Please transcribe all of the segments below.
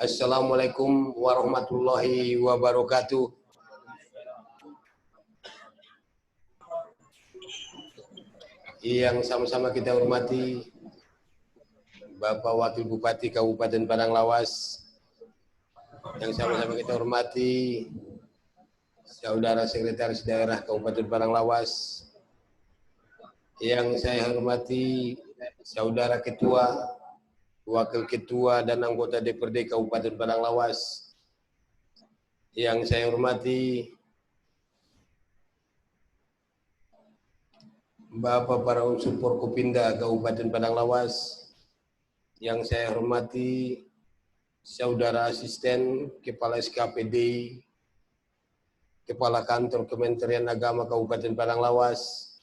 Assalamualaikum warahmatullahi wabarakatuh. Yang sama-sama kita hormati Bapak Wakil Bupati Kabupaten Padang Lawas, yang sama-sama kita hormati Saudara Sekretaris Daerah Kabupaten Padang Lawas, yang saya hormati Saudara Ketua, Wakil Ketua dan anggota DPRD Kabupaten Padang Lawas, yang saya hormati Bapak para unsur Forkopimda Kabupaten Padang Lawas, yang saya hormati Saudara Asisten Kepala SKPD, Kepala Kantor Kementerian Agama Kabupaten Padang Lawas,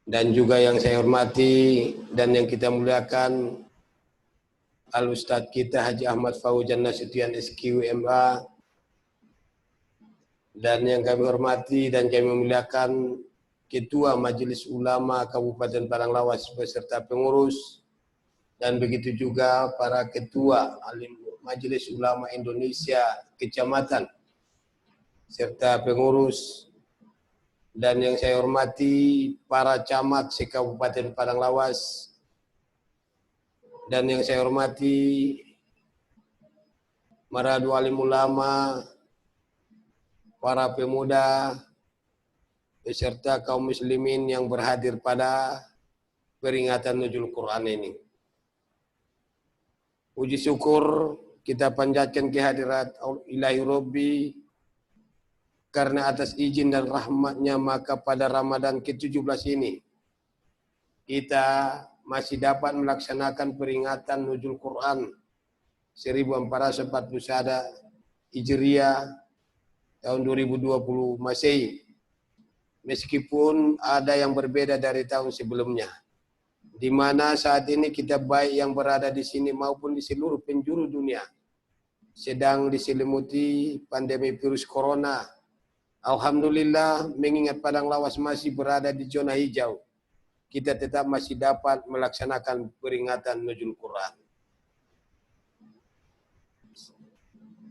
dan juga yang saya hormati dan yang kita muliakan Al-Ustadz kita Haji Ahmad Fauzan Nasution SQ MA, dan yang kami hormati dan kami muliakan Ketua Majelis Ulama Kabupaten Padang Lawas beserta pengurus, dan begitu juga para Ketua Alim Majelis Ulama Indonesia Kecamatan serta pengurus, dan yang saya hormati para camat se-Kabupaten Padang Lawas, dan yang saya hormati maradu alim ulama, para pemuda, beserta kaum muslimin yang berhadir pada peringatan Nuzul Quran ini. Puji syukur kita panjatkan kehadirat Ilahi Rabbi, karena atas izin dan rahmatnya maka pada Ramadan ke-17 ini kita masih dapat melaksanakan peringatan Nuzul Quran 1441 Hijriah tahun 2020 Masehi. Meskipun ada yang berbeda dari tahun sebelumnya, di mana saat ini kita baik yang berada di sini maupun di seluruh penjuru dunia sedang diselimuti pandemi virus corona. Alhamdulillah, mengingat Padang Lawas masih berada di zona hijau, kita tetap masih dapat melaksanakan peringatan Nuzul Quran.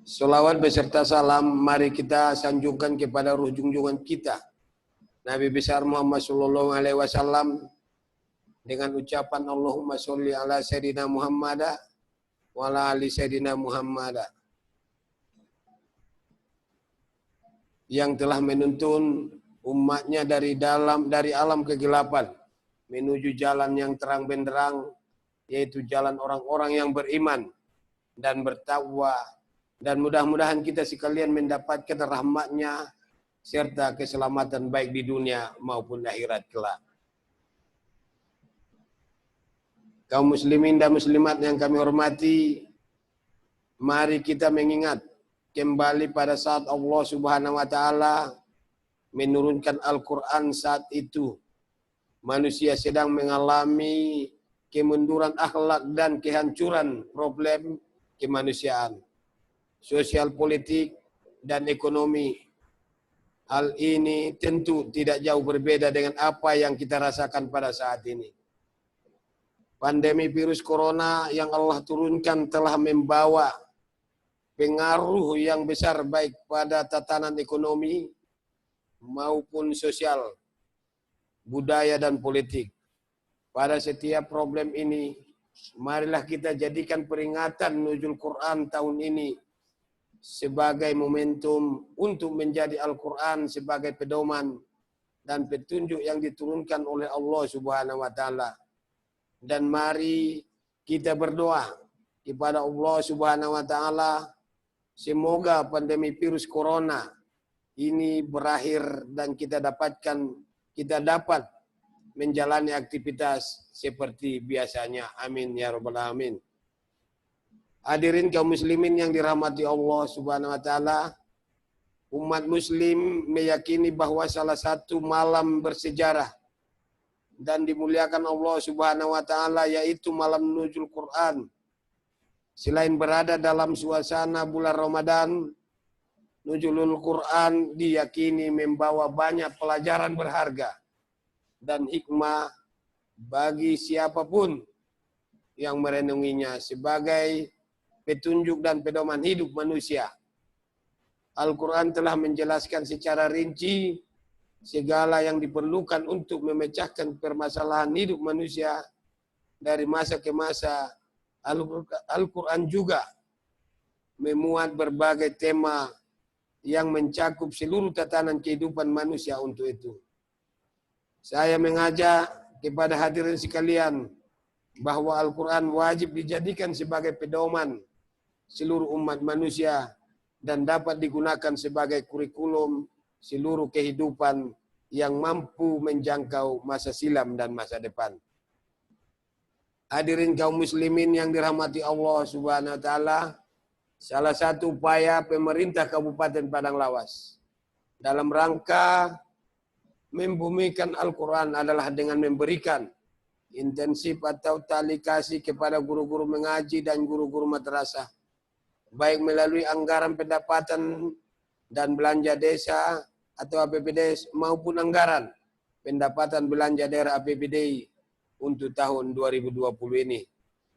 Salawat beserta salam mari kita sanjungkan kepada ruh junjungan kita Nabi besar Muhammad sallallahu alaihi wasallam dengan ucapan Allahumma sholli ala sayyidina Muhammad wa ala ali sayyidina Muhammad, yang telah menuntun umatnya dari alam kegelapan menuju jalan yang terang benderang, yaitu jalan orang-orang yang beriman dan bertakwa, dan mudah-mudahan kita sekalian mendapatkan rahmatnya serta keselamatan baik di dunia maupun akhirat kelak. Kaum muslimin dan muslimat yang kami hormati, mari kita mengingat kembali pada saat Allah Subhanahu wa taala menurunkan Al-Qur'an. Saat itu manusia sedang mengalami kemunduran akhlak dan kehancuran problem kemanusiaan, sosial, politik, dan ekonomi. Hal ini tentu tidak jauh berbeda dengan apa yang kita rasakan pada saat ini. Pandemi virus corona yang Allah turunkan telah membawa pengaruh yang besar baik pada tatanan ekonomi maupun sosial, budaya, dan politik. Pada setiap problem ini, marilah kita jadikan peringatan Nuzul Quran tahun ini sebagai momentum untuk menjadi Al-Quran sebagai pedoman dan petunjuk yang diturunkan oleh Allah Subhanahu wa taala. Dan mari kita berdoa kepada Allah Subhanahu wa taala semoga pandemi virus corona ini berakhir dan kita dapat menjalani aktivitas seperti biasanya. Amin ya rabbal alamin. Hadirin kaum muslimin yang dirahmati Allah Subhanahu wa taala, umat muslim meyakini bahwa salah satu malam bersejarah dan dimuliakan Allah Subhanahu wa taala yaitu malam Nuzul Quran. Selain berada dalam suasana bulan Ramadan, Nuzulul Quran diyakini membawa banyak pelajaran berharga dan hikmah bagi siapapun yang merenunginya sebagai petunjuk dan pedoman hidup manusia. Al-Quran telah menjelaskan secara rinci segala yang diperlukan untuk memecahkan permasalahan hidup manusia dari masa ke masa. Al-Quran juga memuat berbagai tema yang mencakup seluruh tatanan kehidupan manusia untuk itu. Saya mengajak kepada hadirin sekalian bahwa Al-Quran wajib dijadikan sebagai pedoman seluruh umat manusia dan dapat digunakan sebagai kurikulum seluruh kehidupan yang mampu menjangkau masa silam dan masa depan. Hadirin kaum muslimin yang dirahmati Allah Subhanahu wa taala, salah satu upaya pemerintah Kabupaten Padang Lawas dalam rangka membumikan Al-Quran adalah dengan memberikan intensif atau tali kasih kepada guru-guru mengaji dan guru-guru madrasah, baik melalui anggaran pendapatan dan belanja desa atau APBD maupun anggaran pendapatan belanja daerah APBD untuk tahun 2020 ini.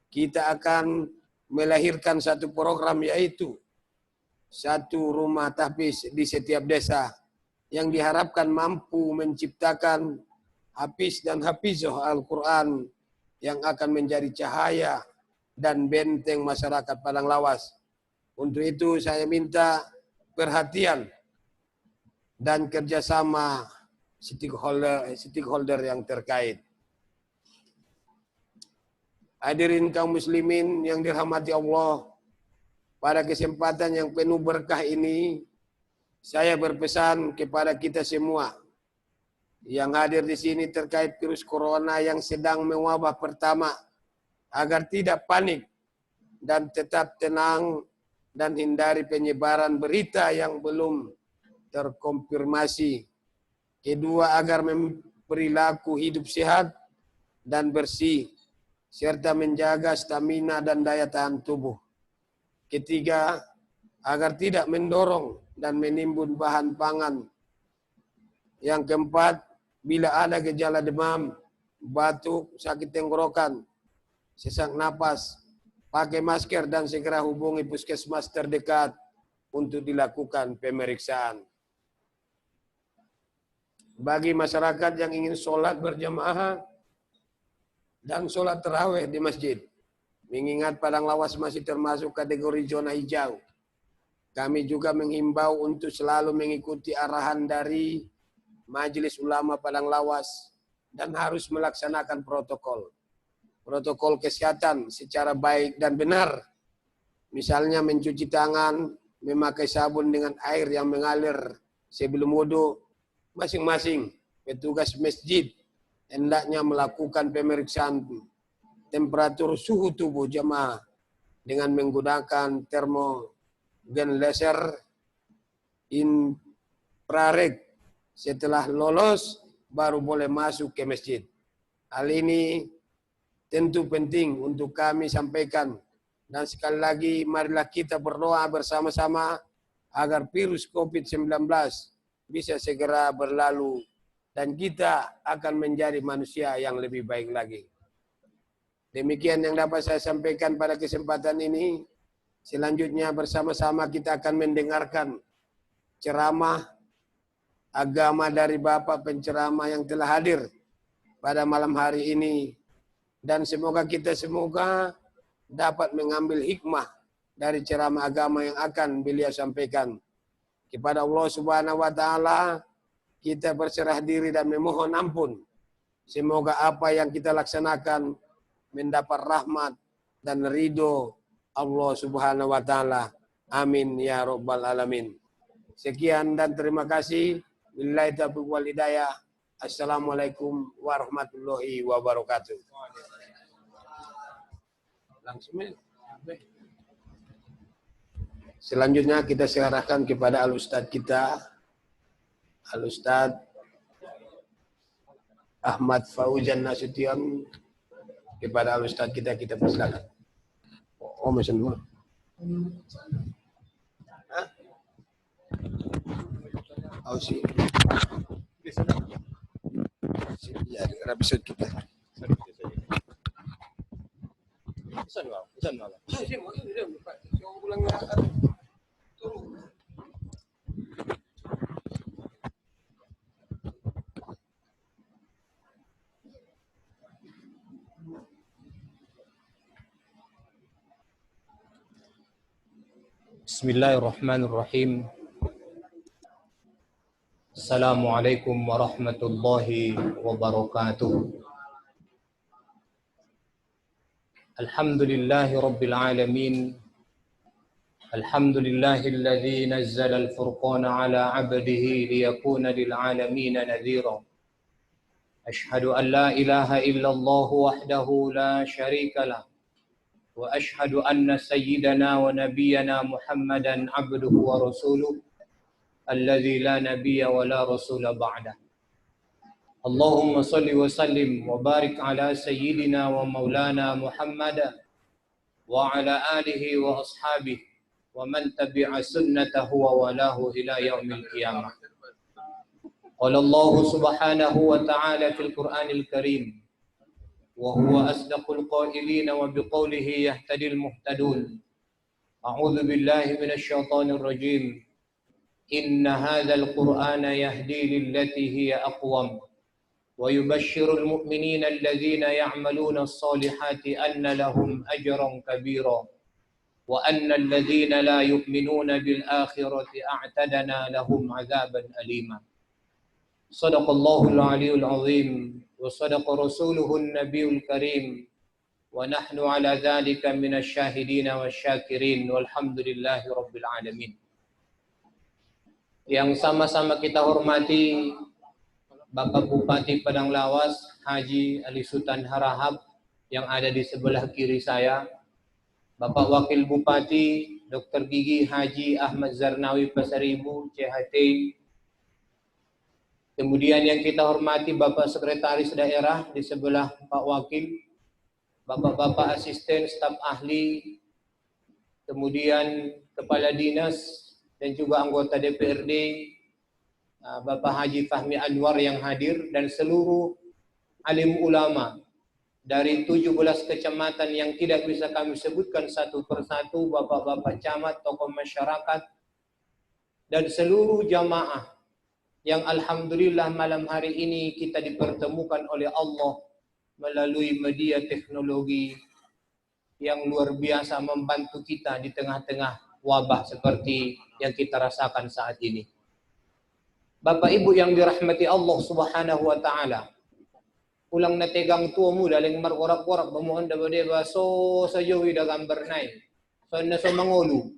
Kita akan melahirkan satu program, yaitu satu rumah tahfiz di setiap desa yang diharapkan mampu menciptakan hafiz dan hafizah Al-Quran yang akan menjadi cahaya dan benteng masyarakat Padang Lawas. Untuk itu saya minta perhatian dan kerjasama stakeholder yang terkait. Hadirin kaum muslimin yang dirahmati Allah, pada kesempatan yang penuh berkah ini, saya berpesan kepada kita semua yang hadir di sini terkait virus corona yang sedang mewabah pertama, agar tidak panik dan tetap tenang dan hindari penyebaran berita yang belum terkonfirmasi. Kedua, agar perilaku hidup sehat dan bersih, serta menjaga stamina dan daya tahan tubuh. Ketiga, agar tidak mendorong dan menimbun bahan pangan. Yang keempat, bila ada gejala demam, batuk, sakit tenggorokan, sesak napas, pakai masker dan segera hubungi puskesmas terdekat untuk dilakukan pemeriksaan. Bagi masyarakat yang ingin sholat berjamaah dan sholat tarawih di masjid, mengingat Padang Lawas masih termasuk kategori zona hijau, kami juga menghimbau untuk selalu mengikuti arahan dari Majelis Ulama Padang Lawas dan harus melaksanakan protokol kesehatan secara baik dan benar. Misalnya mencuci tangan, memakai sabun dengan air yang mengalir sebelum wudhu. Masing-masing petugas masjid hendaknya melakukan pemeriksaan temperatur suhu tubuh jemaah dengan menggunakan termogen laser infrared. Setelah lolos, baru boleh masuk ke masjid. Hal ini tentu penting untuk kami sampaikan. Dan sekali lagi, marilah kita berdoa bersama-sama agar virus COVID-19 bisa segera berlalu dan kita akan menjadi manusia yang lebih baik lagi. Demikian yang dapat saya sampaikan pada kesempatan ini. Selanjutnya bersama-sama kita akan mendengarkan ceramah agama dari Bapak penceramah yang telah hadir pada malam hari ini. Dan semoga kita dapat mengambil hikmah dari ceramah agama yang akan beliau sampaikan. Kepada Allah Subhanahu wa taala kita berserah diri dan memohon ampun. Semoga apa yang kita laksanakan mendapat rahmat dan ridho Allah Subhanahu wa taala. Amin ya rabbal alamin. Sekian dan terima kasih. Billahi taufiq wal hidayah. Assalamualaikum warahmatullahi wabarakatuh. Langsung. Selanjutnya kita serahkan kepada Al-Ustadz kita, Al-Ustadz Ahmad Fauzan Nasution. Kepada Al-Ustadz kita persilakan. Oh, mesin dulu. Oh, sih. Ya, episode kita. azan malah. Bismillahirrahmanirrahim. Assalamualaikum warahmatullahi wabarakatuh. Alhamdulillahi rabbil alamin. Alhamdulillahilladzi nazzala al-furqana ala 'abdihi liyakuna lil 'alamin nadhira. Ashhadu an la ilaha illallah wahdahu la syarika lah. Wa ashhadu anna sayyidana wa nabiyyana Muhammadan 'abduhu wa rasuluh. Alladzi la nabiyya wa la rasula ba'dah. Allahumma salli wa sallim wa barik ala sayyidina wa maulana Muhammad wa ala alihi wa ashabihi wa man tabi'a sunnatahu wa walahu ila yaumil qiyamah. Qala Allah subhanahu wa ta'ala fil Qur'anil Karim wa huwa asdaqul qailin wa biqaulihi yahtadil muhtadun. A'udzu billahi minasy syaithanir rajim. Inna hadzal Qur'ana yahdi lillati hiya aqwam wa yubashshirul mu'minina alladzina ya'maluna as-solihati anna lahum ajran kabira wa anna alladzina la yu'minuna bil akhirati a'tadna lahum 'adzaban alima. Shadaqallahul 'aliyyul 'azim wa shadaqa rasuluhun nabiyul karim wa nahnu 'ala dzalika minasy syahidin wasyakirin walhamdulillahi rabbil alamin. Yang sama-sama kita hormati Bapak Bupati Padang Lawas, Haji Ali Sultan Harahap yang ada di sebelah kiri saya, Bapak Wakil Bupati Dr. Gigi Haji Ahmad Zarnawi Pasaribu, CHT. Kemudian yang kita hormati Bapak Sekretaris Daerah di sebelah Pak Wakil, Bapak-bapak asisten, staf ahli, kemudian Kepala Dinas, dan juga anggota DPRD, Bapak Haji Fahmi Anwar yang hadir, dan seluruh alim ulama dari 17 kecamatan yang tidak bisa kami sebutkan satu persatu, bapak-bapak camat, tokoh masyarakat, dan seluruh jamaah yang alhamdulillah malam hari ini kita dipertemukan oleh Allah melalui media teknologi yang luar biasa membantu kita di tengah-tengah wabah seperti yang kita rasakan saat ini. Bapak Ibu yang dirahmati Allah Subhanahu wa taala. Ulang na tegang tuwa mo daling markorak-korak bamuhan da bade baso sa jowi da gambar nai. So na so mangulu.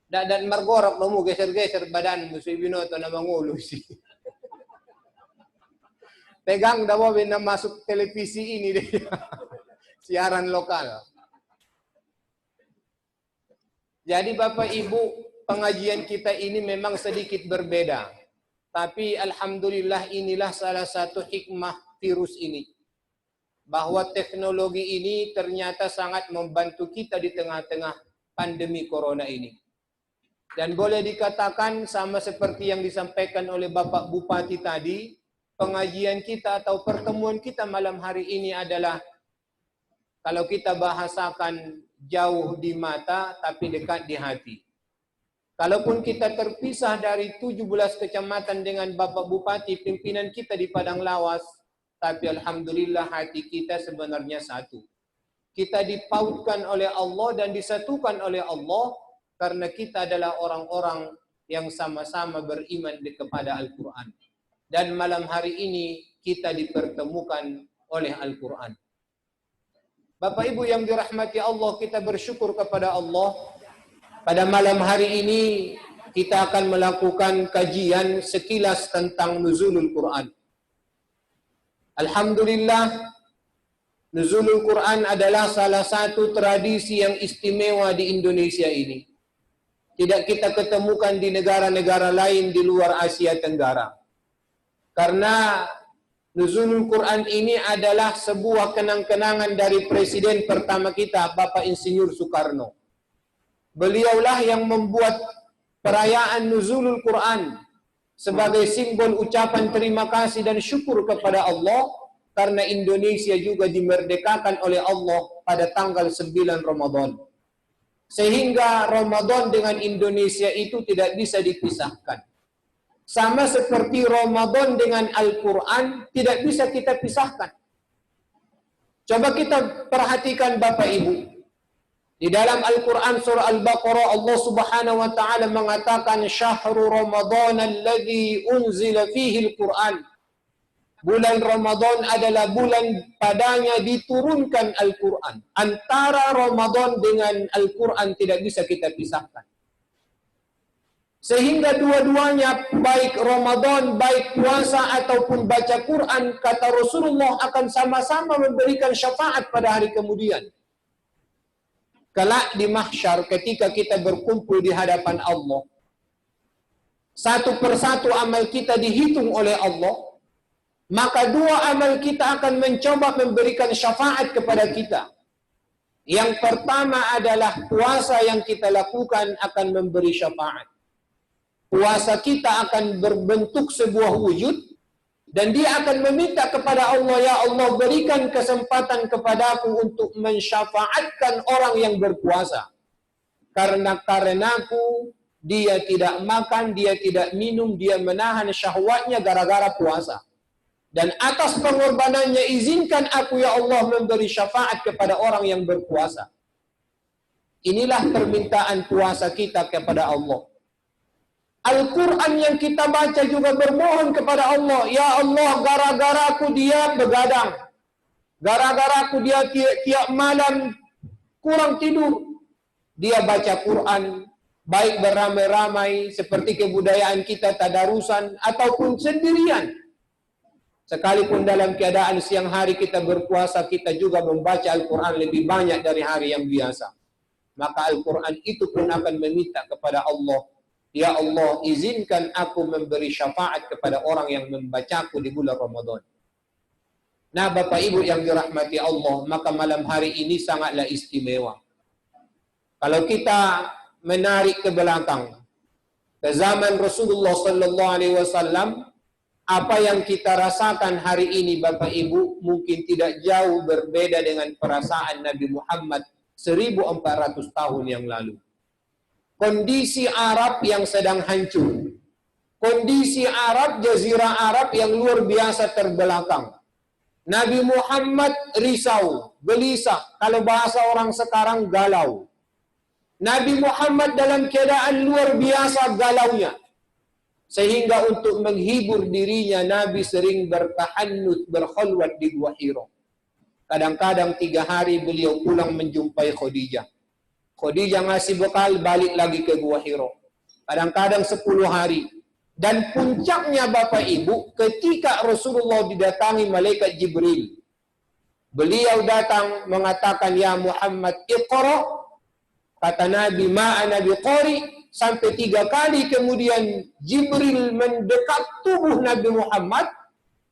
Dan markorak bamu geser-geser badan mo so binoto na mangulu si. Tegang daw na masuk televisi ini deh. Siaran lokal. Jadi Bapak Ibu, pengajian kita ini memang sedikit berbeda. Tapi alhamdulillah inilah salah satu hikmah virus ini. Bahwa teknologi ini ternyata sangat membantu kita di tengah-tengah pandemi corona ini. Dan boleh dikatakan sama seperti yang disampaikan oleh Bapak Bupati tadi, pengajian kita atau pertemuan kita malam hari ini adalah, kalau kita bahasakan, jauh di mata tapi dekat di hati. Kalaupun kita terpisah dari 17 kecamatan dengan Bapak Bupati, pimpinan kita di Padang Lawas, tapi alhamdulillah hati kita sebenarnya satu. Kita dipautkan oleh Allah dan disatukan oleh Allah karena kita adalah orang-orang yang sama-sama beriman kepada Al-Quran. Dan malam hari ini kita dipertemukan oleh Al-Quran. Bapak Ibu yang dirahmati Allah, kita bersyukur kepada Allah. Pada malam hari ini kita akan melakukan kajian sekilas tentang nuzulul Quran. Alhamdulillah, nuzulul Quran adalah salah satu tradisi yang istimewa di Indonesia ini. Tidak kita ketemukan di negara-negara lain di luar Asia Tenggara. Karena nuzulul Quran ini adalah sebuah kenang-kenangan dari presiden pertama kita, Bapak Insinyur Soekarno. Beliaulah yang membuat perayaan nuzulul Quran sebagai simbol ucapan terima kasih dan syukur kepada Allah karena Indonesia juga dimerdekakan oleh Allah pada tanggal 9 Ramadan. Sehingga Ramadan dengan Indonesia itu tidak bisa dipisahkan. Sama seperti Ramadan dengan Al-Quran tidak bisa kita pisahkan. Coba kita perhatikan Bapak Ibu. Di dalam Al-Quran surah Al-Baqarah Allah Subhanahu wa taala mengatakan syahrul Ramadan alladzi unzila fihi Al-Quran. Bulan Ramadan adalah bulan padanya diturunkan Al-Quran. Antara Ramadan dengan Al-Quran tidak bisa kita pisahkan. Sehingga dua-duanya, baik Ramadan, baik puasa ataupun baca Quran, kata Rasulullah akan sama-sama memberikan syafaat pada hari kemudian. Kelak di mahsyar ketika kita berkumpul di hadapan Allah, satu persatu amal kita dihitung oleh Allah, maka dua amal kita akan mencoba memberikan syafaat kepada kita. Yang pertama adalah puasa yang kita lakukan akan memberi syafaat. Puasa kita akan berbentuk sebuah wujud dan dia akan meminta kepada Allah, ya Allah berikan kesempatan kepadaku untuk mensyafaatkan orang yang berpuasa. Karenaku dia tidak makan, dia tidak minum, dia menahan syahwatnya gara-gara puasa. Dan atas pengorbanannya izinkan aku ya Allah memberi syafaat kepada orang yang berpuasa. Inilah permintaan puasa kita kepada Allah. Al-Quran yang kita baca juga bermohon kepada Allah, ya Allah gara-gara aku dia begadang, gara-gara aku dia tiap malam kurang tidur, dia baca Quran, baik beramai-ramai seperti kebudayaan kita tadarusan ataupun sendirian. Sekalipun dalam keadaan siang hari kita berpuasa, kita juga membaca Al-Quran lebih banyak dari hari yang biasa. Maka Al-Quran itu pun akan meminta kepada Allah, ya Allah izinkan aku memberi syafaat kepada orang yang membacaku di bulan Ramadan. Nah Bapak Ibu yang dirahmati Allah, maka malam hari ini sangatlah istimewa. Kalau kita menarik ke belakang, ke zaman Rasulullah Sallallahu Alaihi Wasallam, apa yang kita rasakan hari ini Bapak Ibu mungkin tidak jauh berbeda dengan perasaan Nabi Muhammad 1400 tahun yang lalu. Kondisi Arab yang sedang hancur. Kondisi Arab, Jazirah Arab yang luar biasa terbelakang. Nabi Muhammad risau, gelisah. Kalau bahasa orang sekarang galau. Nabi Muhammad dalam keadaan luar biasa galaunya. Sehingga untuk menghibur dirinya, Nabi sering bertahannut, berkhulwat di Gua Hira. Kadang-kadang 3 hari beliau pulang menjumpai Khadijah. Khadijah ngasih bekal, balik lagi ke Gua Hira. Kadang-kadang 10 hari. Dan puncaknya Bapak Ibu, ketika Rasulullah didatangi malaikat Jibril. Beliau datang mengatakan, ya Muhammad, iqra. Kata Nabi, ma'ana biqari. Sampai 3 kali kemudian Jibril mendekat tubuh Nabi Muhammad.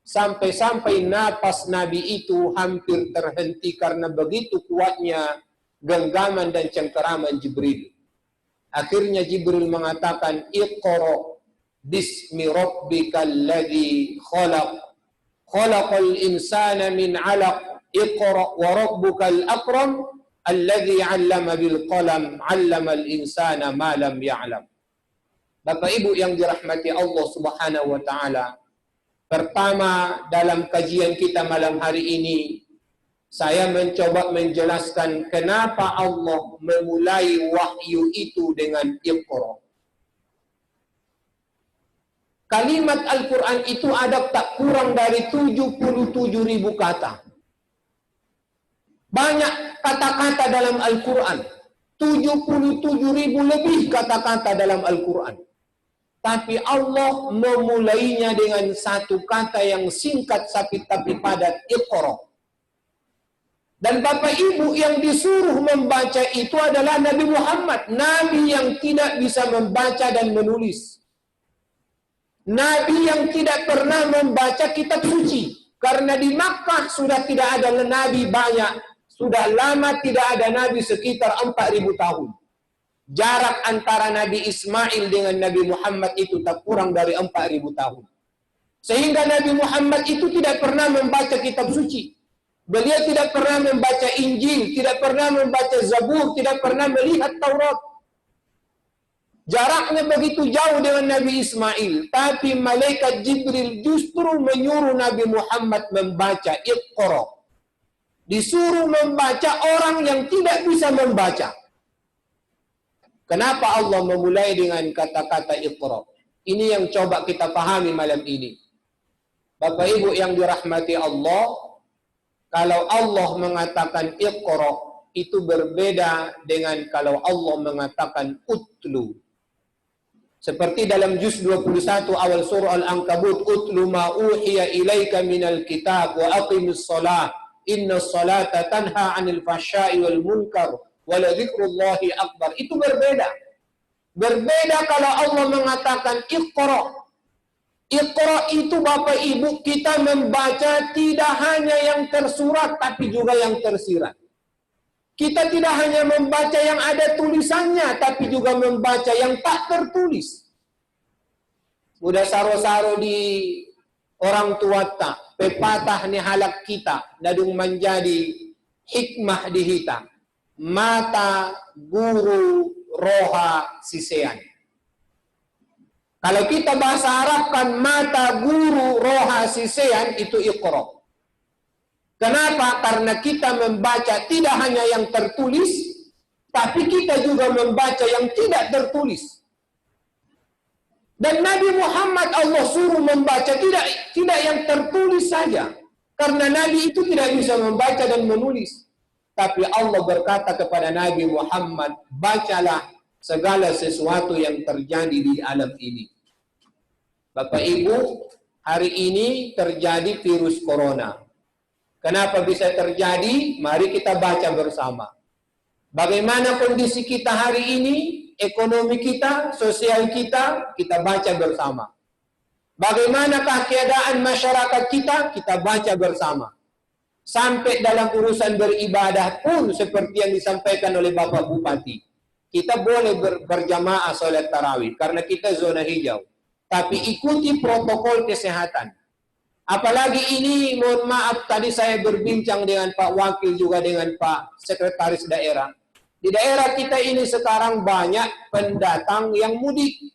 Sampai-sampai napas Nabi itu hampir terhenti karena begitu kuatnya genggaman dan cengkeraman Jibril. Akhirnya Jibril mengatakan, iqra bismi rabbikal ladzi khalaq. Khalaqal insana min 'alaq. Iqra wa rabbukal akram. Alladzi 'allama bil qalam 'allamal insana ma lam ya'lam. Bapak Ibu yang dirahmati Allah Subhanahu wa taala, pertama dalam kajian kita malam hari ini saya mencoba menjelaskan kenapa Allah memulai wahyu itu dengan Iqra. Kalimat Al-Quran itu ada tak kurang dari 77.000 kata. Banyak kata-kata dalam Al-Quran. 77.000 lebih kata-kata dalam Al-Quran. Tapi Allah memulainya dengan satu kata yang singkat tapi padat, Iqra. Dan Bapak Ibu yang disuruh membaca itu adalah Nabi Muhammad. Nabi yang tidak bisa membaca dan menulis. Nabi yang tidak pernah membaca kitab suci. Karena di Makkah sudah tidak ada nabi banyak. Sudah lama tidak ada nabi sekitar 4.000 tahun. Jarak antara Nabi Ismail dengan Nabi Muhammad itu tak kurang dari 4.000 tahun. Sehingga Nabi Muhammad itu tidak pernah membaca kitab suci. Beliau tidak pernah membaca Injil, tidak pernah membaca Zabur, tidak pernah melihat Taurat. Jaraknya begitu jauh dengan Nabi Ismail. Tapi malaikat Jibril justru menyuruh Nabi Muhammad membaca Iqra. Disuruh membaca orang yang tidak bisa membaca. Kenapa Allah memulai dengan kata-kata Iqra? Ini yang coba kita pahami malam ini. Bapak Ibu yang dirahmati Allah, kalau Allah mengatakan Iqra, itu berbeda dengan kalau Allah mengatakan Utlu. Seperti dalam juz 21 awal surah Al-Ankabut, Utlu ma uhiya ilaika minal kitab wa aqimis salat, inna salata tanha anil fahsya'i wal munkar wa la dzikrullahi akbar. Itu berbeda. Berbeda kalau Allah mengatakan Iqra. Iqra itu Bapak Ibu, kita membaca tidak hanya yang tersurat tapi juga yang tersirat. Kita tidak hanya membaca yang ada tulisannya, tapi juga membaca yang tak tertulis. Udah saro-saro di orang tua tak, pepatah ni halak kita, nadung menjadi hikmah dihita. Mata guru roha sisean. Kalau kita bahasa Arabkan mata guru roha sisean, itu Iqra. Kenapa? Karena kita membaca tidak hanya yang tertulis, tapi kita juga membaca yang tidak tertulis. Dan Nabi Muhammad Allah suruh membaca tidak yang tertulis saja. Karena Nabi itu tidak bisa membaca dan menulis. Tapi Allah berkata kepada Nabi Muhammad, bacalah segala sesuatu yang terjadi di alam ini. Bapak Ibu, hari ini terjadi virus corona. Kenapa bisa terjadi? Mari kita baca bersama. Bagaimana kondisi kita hari ini, ekonomi kita, sosial kita baca bersama. Bagaimanakah keadaan masyarakat kita baca bersama. Sampai dalam urusan beribadah pun seperti yang disampaikan oleh Bapak Bupati. Kita boleh berjamaah sholat tarawih karena kita zona hijau. Tapi ikuti protokol kesehatan. Apalagi ini, mohon maaf, tadi saya berbincang dengan Pak Wakil juga dengan Pak Sekretaris Daerah. Di daerah kita ini sekarang banyak pendatang yang mudik.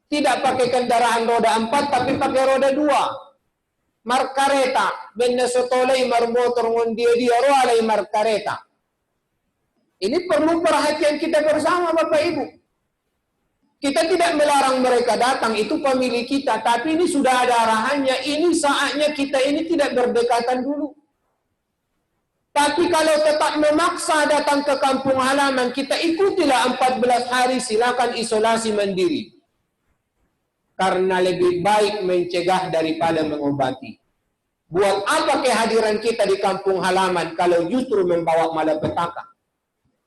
Tidak pakai kendaraan roda 4, tapi pakai roda 2. Markareta, benda sotolay marmotor ngondia-dia roalay markareta. Ini perlu perhatian kita bersama Bapak Ibu. Kita tidak melarang mereka datang, itu pemilik kita. Tapi ini sudah ada arahannya. Ini saatnya kita ini tidak berdekatan dulu. Tapi kalau tetap memaksa datang ke kampung halaman, kita ikutilah 14 hari, silakan isolasi mandiri. Karena lebih baik mencegah daripada mengobati. Buat apa kehadiran kita di kampung halaman kalau justru membawa malapetaka?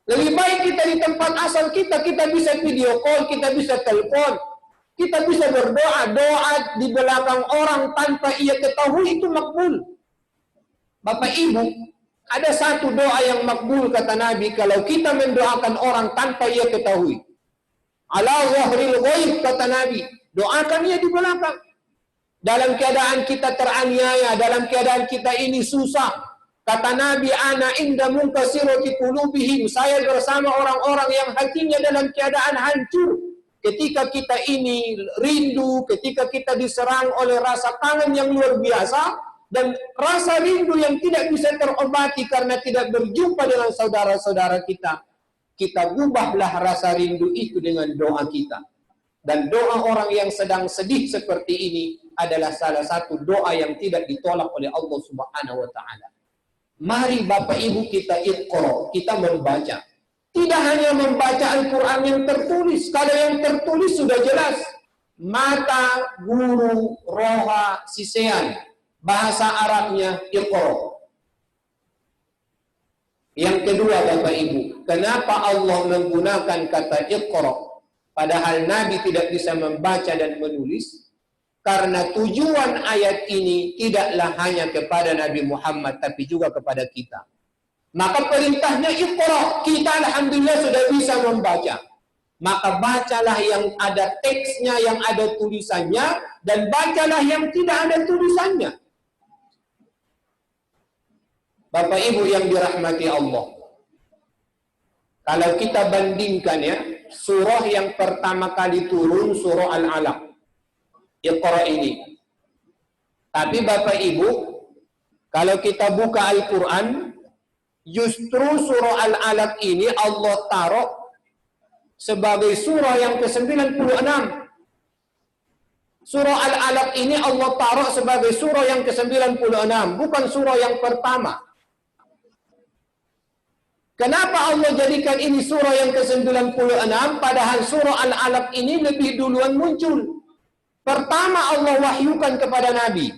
Lebih baik kita di tempat asal kita bisa video call, kita bisa telepon, kita bisa berdoa, doa di belakang orang tanpa ia ketahui itu makbul. Bapak Ibu, ada satu doa yang makbul kata Nabi kalau kita mendoakan orang tanpa ia ketahui. Ala zahril ghaib kata Nabi, doakan ia di belakang. Dalam keadaan kita teraniaya, dalam keadaan kita ini susah. Kata Nabi, ana inda munkasirati qulubihim, saya bersama orang-orang yang hatinya dalam keadaan hancur. Ketika kita ini rindu, ketika kita diserang oleh rasa kangen yang luar biasa, dan rasa rindu yang tidak bisa terobati karena tidak berjumpa dengan saudara-saudara kita, kita ubahlah rasa rindu itu dengan doa kita. Dan doa orang yang sedang sedih seperti ini adalah salah satu doa yang tidak ditolak oleh Allah Subhanahu wa Ta'ala. Mari Bapak Ibu kita Iqra, kita membaca. Tidak hanya membaca Al-Quran yang tertulis. Kalau yang tertulis sudah jelas. Mata guru roha sisean. Bahasa Arabnya Iqra. Yang kedua Bapak Ibu, kenapa Allah menggunakan kata Iqra? Padahal Nabi tidak bisa membaca dan menulis. Karena tujuan ayat ini tidaklah hanya kepada Nabi Muhammad, tapi juga kepada kita. Maka perintahnya Iqra, kita alhamdulillah sudah bisa membaca. maka bacalah yang ada teksnya, yang ada tulisannya, dan bacalah yang tidak ada tulisannya. Bapak Ibu yang dirahmati Allah, kalau kita bandingkan ya, surah yang pertama kali turun surah Al-Alaq, Iqra ini. Tapi Bapak Ibu, kalau kita buka Al-Quran, justru surah Al-Alaq ini Allah taruh sebagai surah yang ke-96. Surah Al-Alaq ini Allah taruh sebagai surah yang ke-96, bukan surah yang pertama. Kenapa Allah jadikan ini surah yang ke-96, padahal surah Al-Alaq ini lebih duluan muncul? Pertama Allah wahyukan kepada Nabi.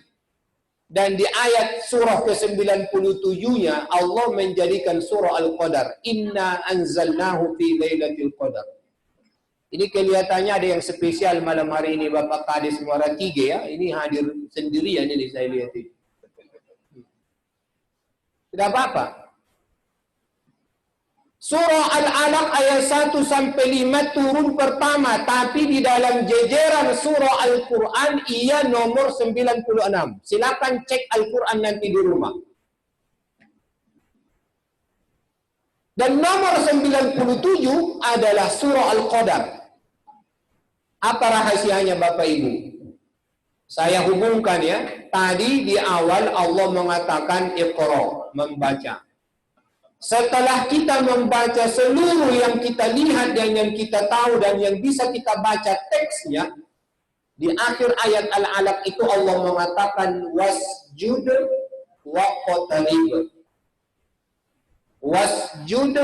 Dan di ayat surah ke-97-nya Allah menjadikan surah Al-Qadar. Inna anzalnahu fi lailatul qadar. Ini kelihatannya ada yang spesial malam hari ini Bapak Kadis Muara 3 ya. Ini hadir sendirian ini saya lihat ini. Tidak apa-apa. Surah Al-Alaq ayat 1 sampai 5 turun pertama, tapi di dalam jejeran surah Al-Quran ia nomor 96. Silakan cek Al-Quran nanti di rumah. Dan nomor 97 adalah surah Al-Qadar. Apa rahasianya Bapak Ibu? Saya hubungkan ya. Tadi di awal Allah mengatakan Iqra, membaca. Setelah kita membaca seluruh yang kita lihat dan yang kita tahu dan yang bisa kita baca teksnya, di akhir ayat Al-Alaq itu Allah mengatakan wasjud waqtarib. Wasjud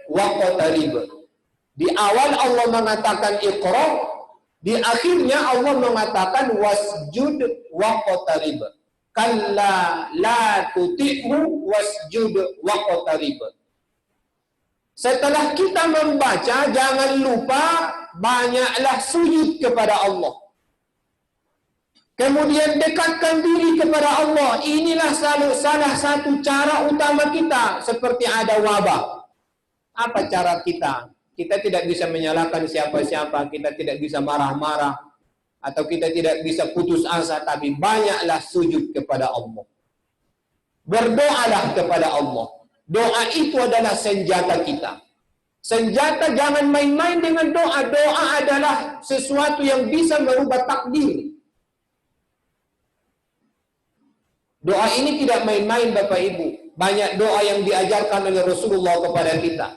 waqtarib. Di awal Allah mengatakan Iqra, di akhirnya Allah mengatakan wasjud waqtarib. Kalla la tuti'hu wasjud waqtarib. Setelah kita membaca, jangan lupa banyaklah sujud kepada Allah. Kemudian dekatkan diri kepada Allah. Inilah salah satu cara utama kita seperti ada wabah. Apa cara kita? Kita tidak bisa menyalahkan siapa-siapa, kita tidak bisa marah-marah, atau kita tidak bisa putus asa, tapi banyaklah sujud kepada Allah. Berdoalah kepada Allah. Doa itu adalah senjata kita. Senjata, jangan main-main dengan doa. Doa adalah sesuatu yang bisa merubah takdir. Doa ini tidak main-main Bapak Ibu. Banyak doa yang diajarkan oleh Rasulullah kepada kita.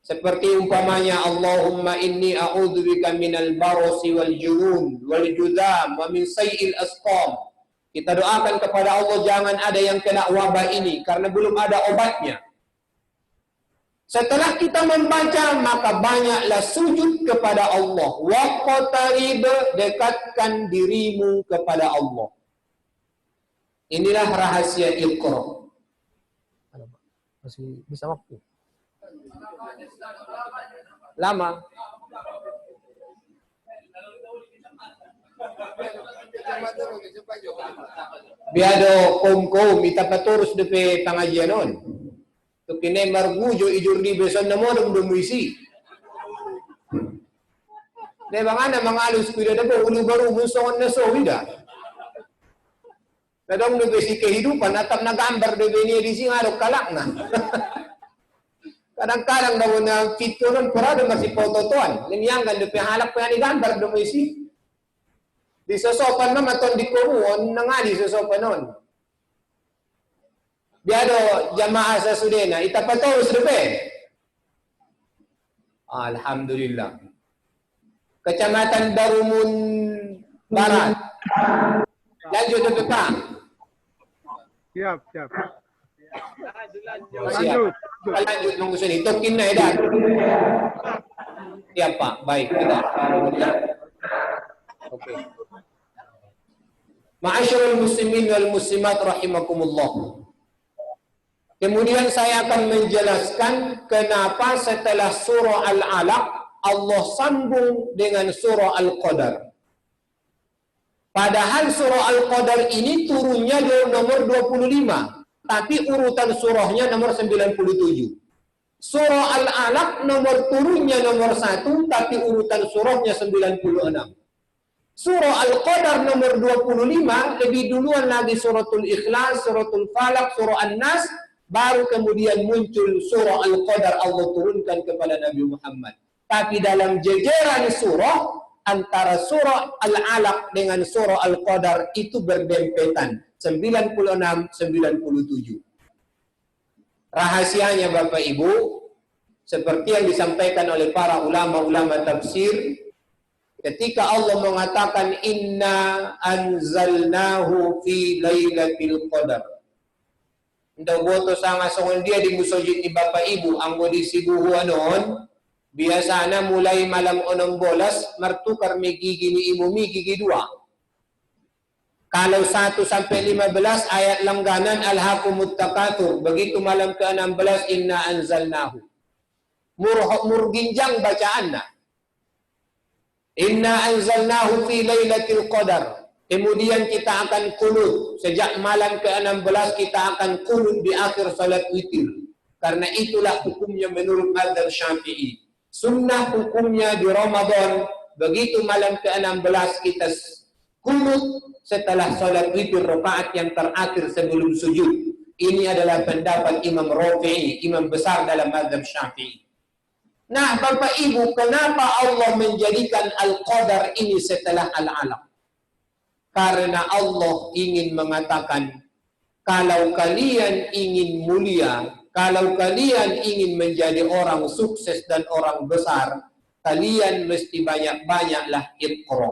Seperti umpamanya Allahumma inni a'udzubika minal barasi wal junun wal judam wa min sayyi'il asqam. Kita doakan kepada Allah jangan ada yang kena wabah ini karena belum ada obatnya. Setelah kita membaca maka banyaklah sujud kepada Allah. Waqtarib, dekatkan dirimu kepada Allah. Inilah rahasia Iqra. Masih bisa waktu. Lama. Biado kom ita paturus depe pengajian on. Tu kini margujo ijur di beson na mo dumisi. De bangana mangalus kuida debo ulu baru musongan na so wida. Kadang de besi kehidupan atap nagambar de beni di singalok kalak na. Kadang-kadang daw na fito nun parado masih foto-toan. Niniyangan do pihalak pa yan igambar do isi. Di sosopan na maton di kuruon nangali sosopan nun. Biado jamaah sa Sudena itapatos depe. Alhamdulillah. Kecamatan Darumun Barat. Lanjut depe Pak. Siap. Siap. Lanjut nunggu sini. Tokin na edad. Siap Pak. Baik. Kita. Oke. Ma'asyiral muslimin wal muslimat rahimakumullah. Kemudian saya akan menjelaskan kenapa setelah surah Al-Alaq Allah sambung dengan surah Al-Qadar. Padahal surah Al-Qadar ini turunnya di nomor 25. Tapi urutan surahnya nomor 97. Surah Al-Alaq nomor turunnya nomor 1, tapi urutan surahnya 96. Surah Al-Qadar nomor 25, lebih duluan lagi suratul Ikhlas, suratul Falaq, surah An-Nas, baru kemudian muncul surah Al-Qadar Allah turunkan kepada Nabi Muhammad. Tapi dalam jajaran surah, antara surah Al-Alaq dengan surah Al-Qadar itu berdempetan, 96, 97. Rahasianya Bapak Ibu, seperti yang disampaikan oleh para ulama-ulama tafsir, ketika Allah mengatakan inna anzalnahu fi lailatul qadar. Nda boto sanga songon dia di musojid ni Bapak Ibu anggo di sibuhu anon, biasana mulai malam 16 martukar mi gigi ni ibu mi gigi 2. Kalau 1 sampai 15 ayat langganan alhaqumut takatsur, begitu malam ke-16 inna anzalnahu. Murginjang bacaanna. Inna anzalnahu fi lailatul qadar. Kemudian kita akan qunut. Sejak malam ke-16 kita akan qunut di akhir salat witir. Karena itulah hukumnya menurut mazhab Syafi'i. Sunnah hukumnya di Ramadan, begitu malam ke-16 kita qunut setelah salat witir rakaat yang terakhir sebelum sujud. Ini adalah pendapat Imam Rafi'i, imam besar dalam mazhab Syafi'i. Nah, Bapak Ibu, kenapa Allah menjadikan Al-Qadar ini setelah Al-Alaq? Karena Allah ingin mengatakan, kalau kalian ingin mulia, kalau kalian ingin menjadi orang sukses dan orang besar, kalian mesti banyak-banyaklah Iqra.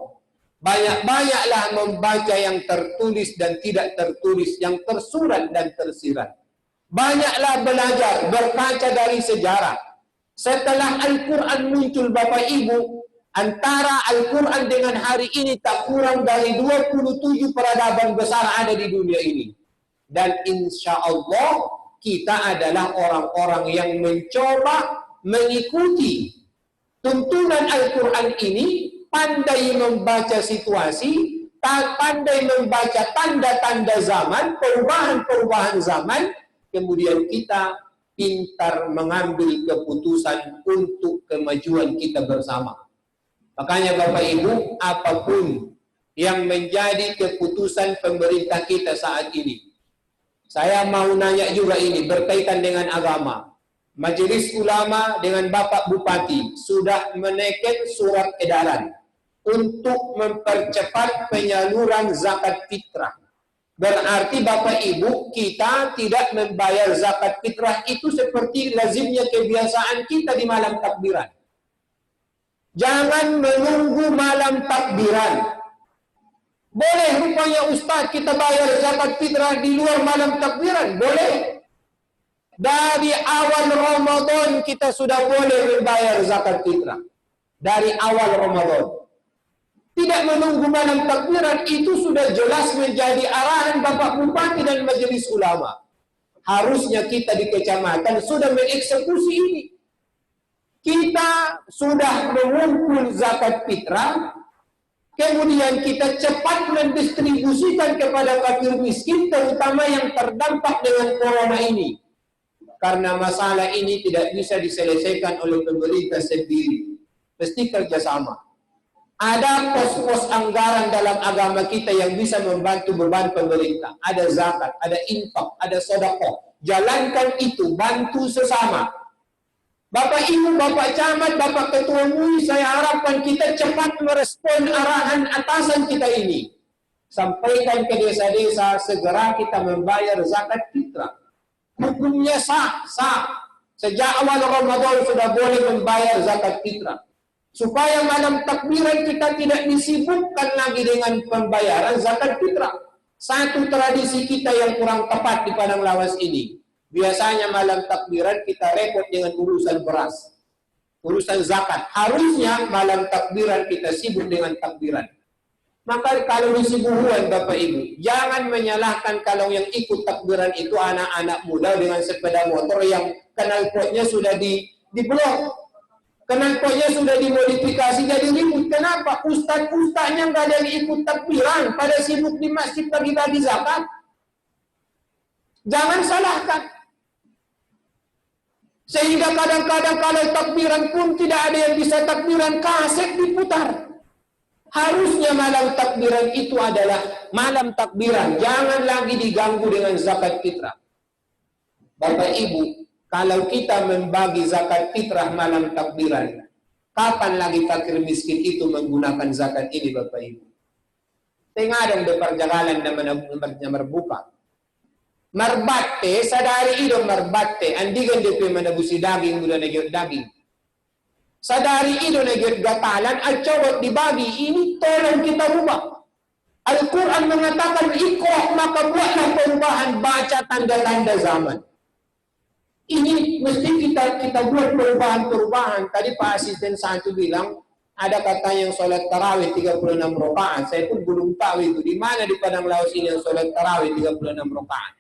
Banyak-banyaklah membaca yang tertulis dan tidak tertulis, yang tersurat dan tersirat. Banyaklah belajar, berkaca dari sejarah. Setelah Al-Quran muncul Bapak Ibu, antara Al-Quran dengan hari ini tak kurang dari 27 peradaban besar ada di dunia ini. Dan insya Allah kita adalah orang-orang yang mencoba mengikuti tuntunan Al-Quran ini, pandai membaca situasi, pandai membaca tanda-tanda zaman, perubahan-perubahan zaman, kemudian kita pintar mengambil keputusan untuk kemajuan kita bersama. Makanya Bapak Ibu, apapun yang menjadi keputusan pemerintah kita saat ini, saya mau nanya juga ini berkaitan dengan agama. Majelis Ulama dengan Bapak Bupati sudah menekan surat edaran untuk mempercepat penyaluran zakat fitrah. Berarti Bapak Ibu, kita tidak membayar zakat fitrah itu seperti lazimnya kebiasaan kita di malam takbiran. Jangan menunggu malam takbiran. Boleh rupanya Ustaz kita bayar zakat fitrah di luar malam takbiran? Boleh. Dari awal Ramadan kita sudah boleh membayar zakat fitrah. Dari awal Ramadan. Tidak menunggu malam takbiran, itu sudah jelas menjadi arahan Bapak Bupati dan Majelis Ulama. Harusnya kita di kecamatan sudah mengeksekusi ini. Kita sudah mengumpul zakat fitrah, kemudian kita cepat mendistribusikan kepada fakir miskin, terutama yang terdampak dengan corona ini. Karena masalah ini tidak bisa diselesaikan oleh pemerintah sendiri. Mesti kerjasama. Ada pos-pos anggaran dalam agama kita yang bisa membantu beban pemerintah. Ada zakat, ada infak, ada sedekah. Jalankan itu, bantu sesama. Bapak Ibu, Bapak Camat, Bapak Ketua MUI, saya harapkan kita cepat merespon arahan atasan kita ini. Sampaikan ke desa-desa, segera kita membayar zakat fitrah. Hukumnya sah. Sejak awal Ramadan sudah boleh membayar zakat fitrah. Supaya malam takbiran kita tidak disibukkan lagi dengan pembayaran zakat fitrah. Satu tradisi kita yang kurang tepat di Padang Lawas ini. Biasanya malam takbiran kita repot dengan urusan beras, urusan zakat. Harusnya malam takbiran kita sibuk dengan takbiran. Maka kalau disibuhuan Bapak Ibu, jangan menyalahkan kalau yang ikut takbiran itu anak-anak muda dengan sepeda motor yang knalpotnya sudah diblok. Knalpotnya sudah dimodifikasi jadi ribut. Kenapa? Ustaz-ustaznya nggak ada yang ikut takbiran, pada sibuk di masjid bagi-bagi zakat. Jangan salahkan. Sehingga kadang-kadang kalau takbiran pun tidak ada yang bisa takbiran, kaset diputar. Harusnya malam takbiran itu adalah malam takbiran. Jangan lagi diganggu dengan zakat fitrah. Bapak Ibu, kalau kita membagi zakat fitrah malam takbiran, kapan lagi fakir miskin itu menggunakan zakat ini, Bapak Ibu? Tengah dong di perjalanan na merbuka. Marbatte, sadari ido marbatte, andigan DP manabusi daging mula nagyot daging. Sadari ido nagyot gatalan, at cawat dibagi, ini tolong kita rubah. Al-Quran mengatakan, ikrah maka buatlah perubahan, baca tanda-tanda zaman. Ini mesti kita buat perubahan-perubahan. Tadi Pak Asisten Santu bilang, ada katanya yang sholat tarawih 36 rakaat. Saya pun belum tahu itu. Di mana di Padang Laos ini yang sholat tarawih 36 rakaat?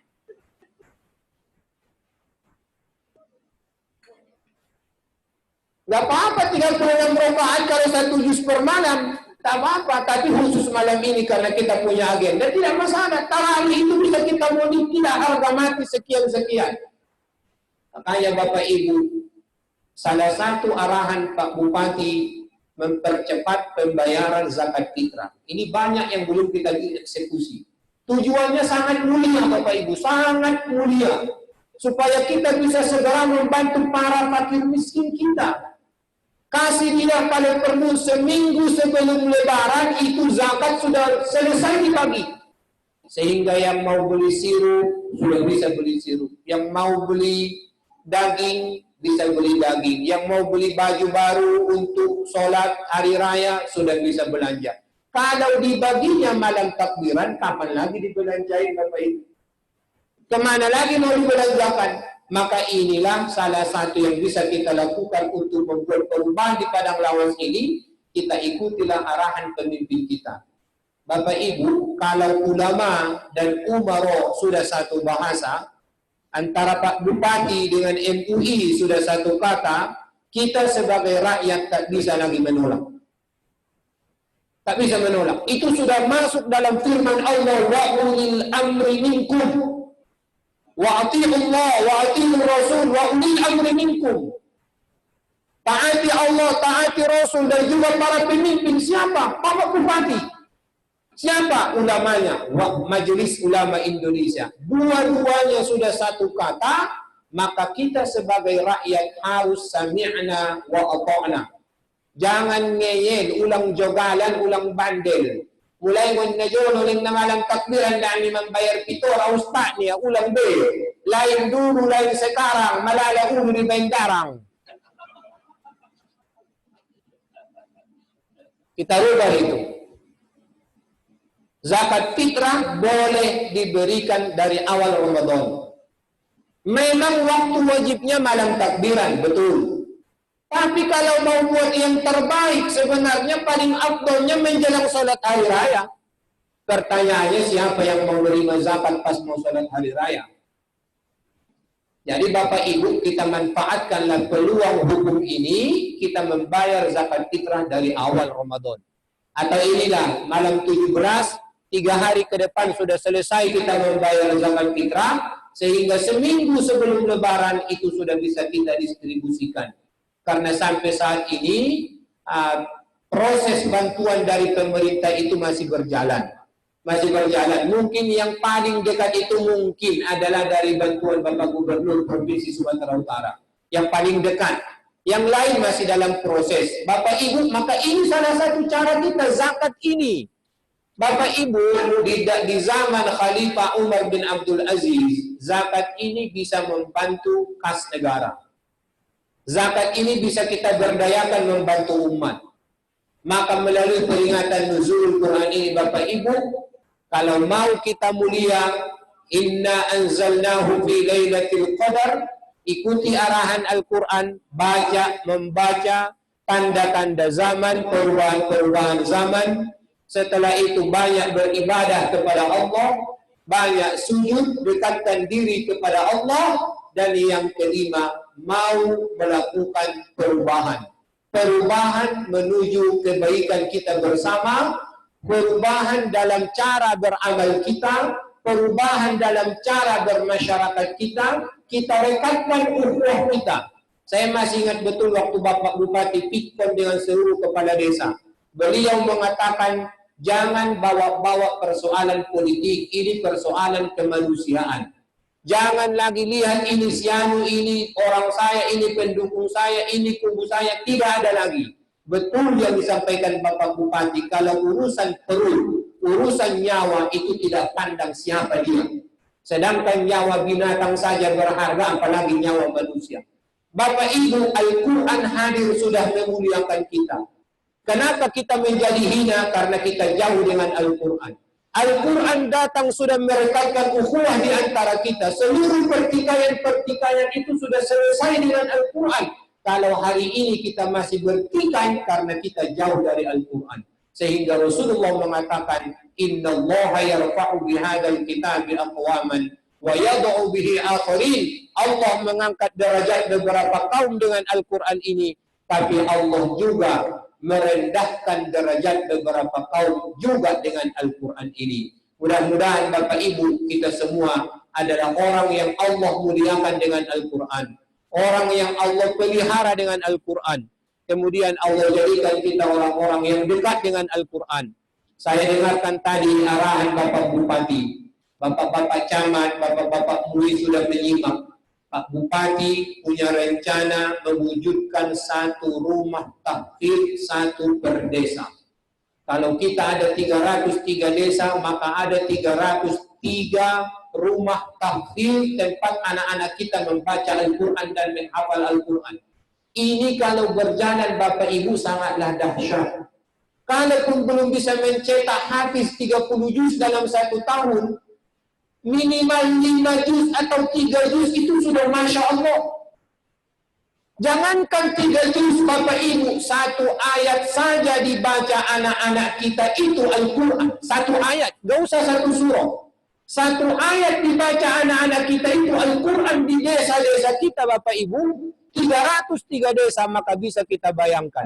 Gak apa-apa 36 rakaat kalau 1 juz per malam. Tak apa-apa, tapi khusus malam ini karena kita punya agenda, tidak masalah. Tarawih itu bisa kita modif, tidak harga mati sekian-sekian. Makanya Bapak Ibu, salah satu arahan Pak Bupati mempercepat pembayaran zakat fitrah. Ini banyak yang belum kita eksekusi. Tujuannya sangat mulia Bapak Ibu, sangat mulia. Supaya kita bisa segera membantu para fakir miskin kita. Kasih dia kalau perlu seminggu sebelum lebaran itu zakat sudah selesai dibagi. Sehingga yang mau beli sirup sudah bisa beli sirup. Yang mau beli daging bisa beli daging. Yang mau beli baju baru untuk sholat hari raya sudah bisa belanja. Kalau dibaginya malam takbiran, kapan lagi dibelanjain Bapak Ibu? Kemana lagi mau dibelanjakan? Maka inilah salah satu yang bisa kita lakukan untuk membuat perubahan di Padang Lawas ini. Kita ikutilah arahan pemimpin kita. Bapak Ibu, kalau ulama dan umaro sudah satu bahasa, antara Pak Bupati dengan MUI sudah satu kata, kita sebagai rakyat tak bisa lagi menolak. Tak bisa menolak. Itu sudah masuk dalam firman Allah, wa ulil amri minkum. Wa ati'ullah wa ati'ur rasul wa ulil amri minkum. Taati Allah, taati Rasul dan juga para pemimpin. Siapa? Pak Bupati. Siapa ulamanya? Majelis Ulama Indonesia. Dua-duanya sudah satu kata, maka kita sebagai rakyat harus sami'na wa ata'na. Jangan ngeyel, ulang jogalan, ulang bandel. Mulai ngonnajon uling na malam takbiran daan limang bayar pito, raus tak niya, ulang be. Lain dulu, lain sekarang, malala ulo di bendarang. Kita rubah itu. Zakat fitrah boleh diberikan dari awal Ramadan. Memang waktu wajibnya malam takbiran, betul. Tapi kalau mau buat yang terbaik, sebenarnya paling afdolnya menjelang sholat hari raya. Pertanyaannya, siapa yang mau menerima zakat pas mau sholat hari raya? Jadi Bapak Ibu, kita manfaatkanlah peluang hukum ini, kita membayar zakat fitrah dari awal Ramadan. Atau inilah, malam 17, 3 hari ke depan sudah selesai kita membayar zakat fitrah, sehingga seminggu sebelum lebaran itu sudah bisa kita distribusikan. Karena sampai saat ini proses bantuan dari pemerintah itu masih berjalan. Mungkin yang paling dekat itu mungkin adalah dari bantuan Bapak Gubernur Provinsi Sumatera Utara. Yang paling dekat. Yang lain masih dalam proses. Bapak Ibu, maka ini salah satu cara kita zakat ini. Bapak Ibu, di zaman Khalifah Umar bin Abdul Aziz, zakat ini bisa membantu kas negara. Zakat ini bisa kita berdayakan membantu umat. Maka melalui peringatan nuzul Quran ini Bapak Ibu, kalau mau kita mulia, inna anzalnahu fi lailatul qadar, ikuti arahan Al-Quran, membaca tanda-tanda zaman, perubahan-perubahan zaman. Setelah itu banyak beribadah kepada Allah, banyak sujud, dekatkan diri kepada Allah. Dan yang kelima, mau melakukan perubahan. Perubahan menuju kebaikan kita bersama, perubahan dalam cara beramal kita, perubahan dalam cara bermasyarakat kita rekatkan ukhuwah kita. Saya masih ingat betul waktu Bapak Bupati pikon dengan seluruh kepala desa. Beliau mengatakan, jangan bawa-bawa persoalan politik, ini persoalan kemanusiaan. Jangan lagi lihat ini sianu, ini orang saya, ini pendukung saya, ini kubu saya, tidak ada lagi. Betul yang disampaikan Bapak Bupati, kalau urusan perut, urusan nyawa itu tidak pandang siapa dia. Sedangkan nyawa binatang saja berharga, apalagi nyawa manusia. Bapak Ibu, Al-Quran hadir sudah memuliakan kita. Kenapa kita menjadi hina? Karena kita jauh dengan Al-Quran. Al-Quran datang sudah merekatkan ukhuwah di antara kita. Seluruh pertikaian-pertikaian itu sudah selesai dengan Al-Quran. Kalau hari ini kita masih bertikai karena kita jauh dari Al-Quran. Sehingga Rasulullah mengatakan, Inna Allah yarfa'u bihadal kitabi aqwaman wa yad'u bihi akharin. Allah mengangkat derajat beberapa kaum dengan Al-Quran ini, tapi Allah juga merendahkan derajat beberapa kaum juga dengan Al-Quran ini. Mudah-mudahan Bapak Ibu kita semua adalah orang yang Allah muliakan dengan Al-Quran, orang yang Allah pelihara dengan Al-Quran. Kemudian Allah jadikan kita orang-orang yang dekat dengan Al-Quran. Saya dengarkan tadi arahan Bapak Bupati, Bapak-bapak camat, Bapak-bapak MUI sudah menyimak. Pak Bupati punya rencana mewujudkan satu rumah tahfidz satu per desa. Kalau kita ada 303 desa, maka ada 303 rumah tahfidz tempat anak-anak kita membaca Al-Quran dan menghafal Al-Quran. Ini kalau berjalan Bapak Ibu sangatlah dahsyat. Kalaupun belum bisa mencetak hafiz 30 juz dalam 1 tahun, minimal 5 juz atau 3 juz itu sudah Masya Allah. Jangankan 3 juz Bapak Ibu, 1 ayat saja dibaca anak-anak kita itu Al-Quran. 1 ayat, gak usah 1 surah. 1 ayat dibaca anak-anak kita itu Al-Quran di desa-desa kita Bapak Ibu. 303 desa, maka bisa kita bayangkan.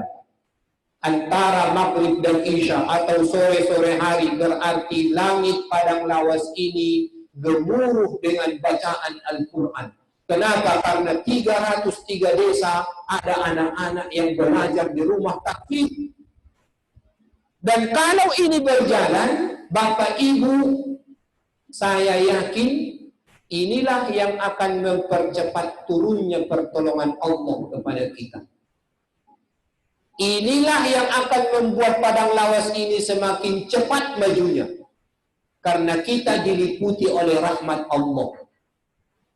Antara maghrib dan isya atau sore-sore hari berarti langit padang lawas ini gemuruh dengan bacaan Al-Quran. Kenapa? Karena 303 desa ada anak-anak yang belajar di rumah tahfidz. Dan kalau ini berjalan, Bapak Ibu, saya yakin inilah yang akan mempercepat turunnya pertolongan Allah kepada kita. Inilah yang akan membuat padang lawas ini semakin cepat majunya. Karena kita diliputi oleh rahmat Allah.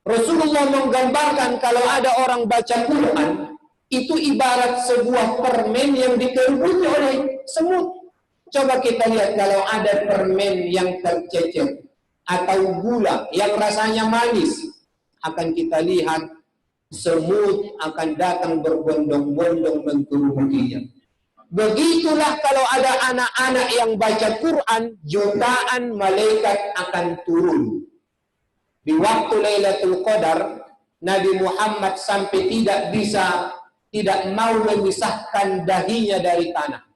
Rasulullah menggambarkan kalau ada orang baca Quran, itu ibarat sebuah permen yang dikerubuti oleh semut. Coba kita lihat kalau ada permen yang tercecer atau gula yang rasanya manis, akan kita lihat semut akan datang berbondong-bondong mengkerubutinya. Begitulah kalau ada anak-anak yang baca Quran, jutaan malaikat akan turun. Di waktu Lailatul Qadar, Nabi Muhammad sampai tidak mau memisahkan dahinya dari tanah.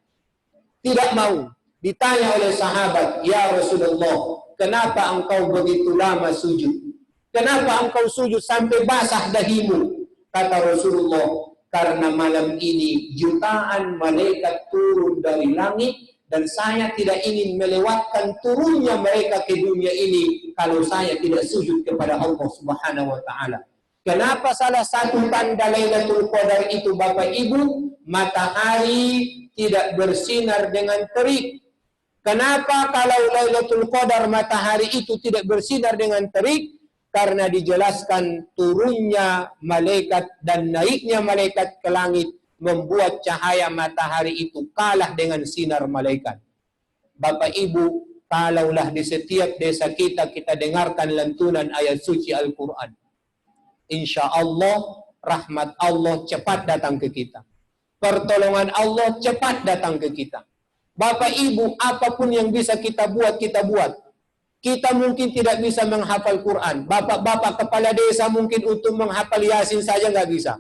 Tidak mau. Ditanya oleh sahabat, "Ya Rasulullah, kenapa engkau begitu lama sujud? Kenapa engkau sujud sampai basah dahimu?" Kata Rasulullah, "Karena malam ini jutaan malaikat turun dari langit dan saya tidak ingin melewatkan turunnya mereka ke dunia ini kalau saya tidak sujud kepada Allah Subhanahu wa taala." Kenapa salah satu tanda Lailatul Qadar itu Bapak Ibu? Matahari tidak bersinar dengan terik. Kenapa kalau Lailatul Qadar matahari itu tidak bersinar dengan terik? Karena dijelaskan turunnya malaikat dan naiknya malaikat ke langit membuat cahaya matahari itu kalah dengan sinar malaikat. Bapak Ibu, kalaulah di setiap desa kita dengarkan lantunan ayat suci Al-Quran, insya Allah rahmat Allah cepat datang ke kita. Pertolongan Allah cepat datang ke kita. Bapak Ibu, apapun yang bisa kita buat, kita buat. Kita mungkin tidak bisa menghafal Quran. Bapak-bapak kepala desa mungkin untuk menghafal Yasin saja nggak bisa.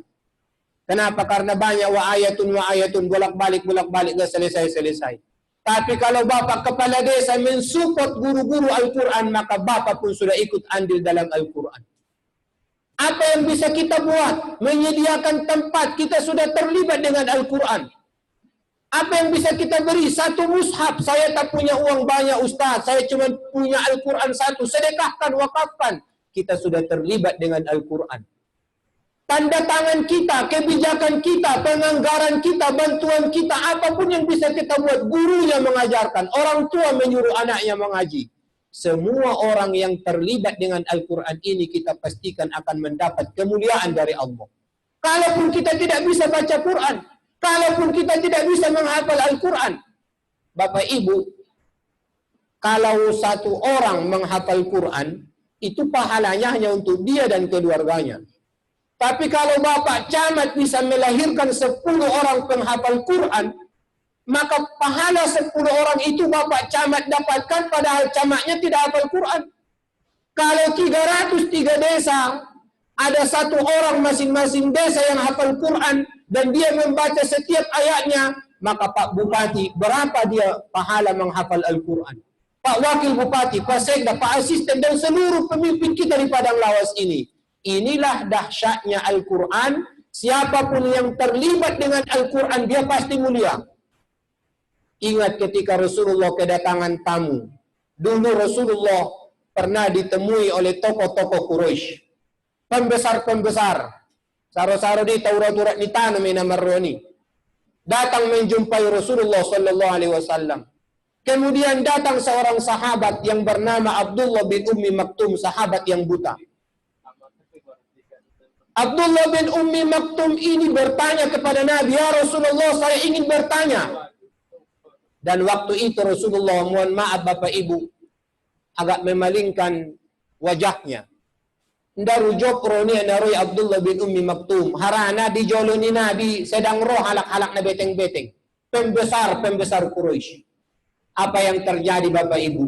Kenapa? Karena banyak wa ayatun bolak-balik nggak selesai. Tapi kalau bapak kepala desa mensupport guru-guru Al-Quran, maka bapak pun sudah ikut andil dalam Al-Quran. Apa yang bisa kita buat? Menyediakan tempat, kita sudah terlibat dengan Al-Quran. Apa yang bisa kita beri? Satu mushaf. Saya tak punya uang banyak Ustaz, saya cuma punya Al-Quran satu. Sedekahkan, wakafkan. Kita sudah terlibat dengan Al-Quran. Tanda tangan kita, kebijakan kita, penganggaran kita, bantuan kita, apapun yang bisa kita buat. Gurunya mengajarkan, orang tua menyuruh anaknya mengaji. Semua orang yang terlibat dengan Al-Quran ini kita pastikan akan mendapat kemuliaan dari Allah. Kalaupun kita tidak bisa baca Quran, kalaupun kita tidak bisa menghafal Al-Quran, Bapak Ibu, kalau satu orang menghafal Quran, itu pahalanya hanya untuk dia dan keluarganya. Tapi kalau Bapak camat bisa melahirkan 10 orang penghafal Quran, maka pahala 10 orang itu Bapak camat dapatkan, padahal camatnya tidak hafal Quran. Kalau 303 desa, ada satu orang masing-masing desa yang hafal Quran, dan dia membaca setiap ayatnya, maka Pak Bupati, berapa dia pahala menghafal Al-Quran? Pak Wakil Bupati, Pak Sekda, Pak Asisten, dan seluruh pemimpin kita di Padang Lawas ini. Inilah dahsyatnya Al-Quran. Siapapun yang terlibat dengan Al-Quran, dia pasti mulia. Ingat ketika Rasulullah kedatangan tamu. Dulu Rasulullah pernah ditemui oleh tokoh-tokoh Quraisy. Pembesar-pembesar. Saro-saro di Taurat ni tanam ina marroni. Datang menjumpai Rasulullah sallallahu alaihi wasallam. Kemudian datang seorang sahabat yang bernama Abdullah bin Ummi Maktum, sahabat yang buta. Abdullah bin Ummi Maktum ini bertanya kepada Nabi, "Ya Rasulullah, saya ingin bertanya." Dan waktu itu Rasulullah, mohon maaf Bapak Ibu, agak memalingkan wajahnya. Ndaru jokro ni naroi Abdullah bin Ummi Maktum. Harana di joloni Nabi sedang roh halak-halak na beteng-beteng. Pembesar-pembesar Quraisy. Apa yang terjadi Bapak Ibu?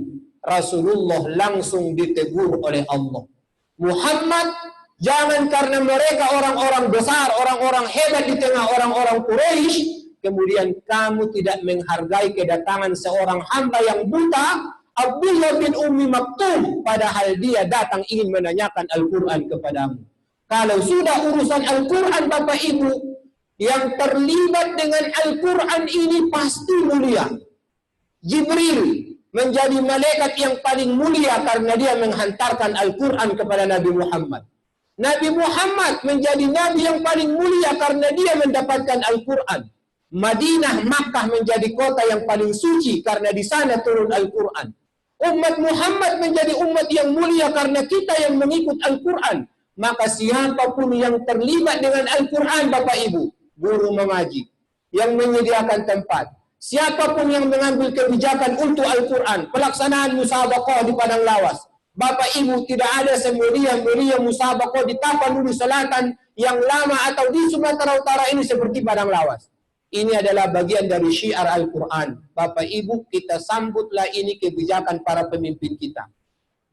Rasulullah langsung ditegur oleh Allah. Muhammad, jangan karena mereka orang-orang besar, orang-orang hebat di tengah orang-orang Quraisy, kemudian kamu tidak menghargai kedatangan seorang hamba yang buta, Abdullah bin Ummi Maktum, padahal dia datang ingin menanyakan Al-Quran kepadamu. Kalau sudah urusan Al-Quran Bapak Ibu, yang terlibat dengan Al-Quran ini pasti mulia. Jibril menjadi malaikat yang paling mulia karena dia menghantarkan Al-Quran kepada Nabi Muhammad. Nabi Muhammad menjadi Nabi yang paling mulia karena dia mendapatkan Al-Quran. Madinah, Makkah menjadi kota yang paling suci karena di sana turun Al-Quran. Umat Muhammad menjadi umat yang mulia karena kita yang mengikut Al-Quran. Maka siapapun yang terlibat dengan Al-Quran Bapak Ibu, guru mengaji, yang menyediakan tempat, siapapun yang mengambil kebijakan untuk Al-Quran, pelaksanaan musabaqah di Padang Lawas, Bapak Ibu, tidak ada semulia-mulia musabaqah di Tapanuli Selatan yang lama atau di Sumatera Utara ini seperti Padang Lawas. Ini adalah bagian dari syiar Al-Quran. Bapak Ibu, kita sambutlah ini kebijakan para pemimpin kita.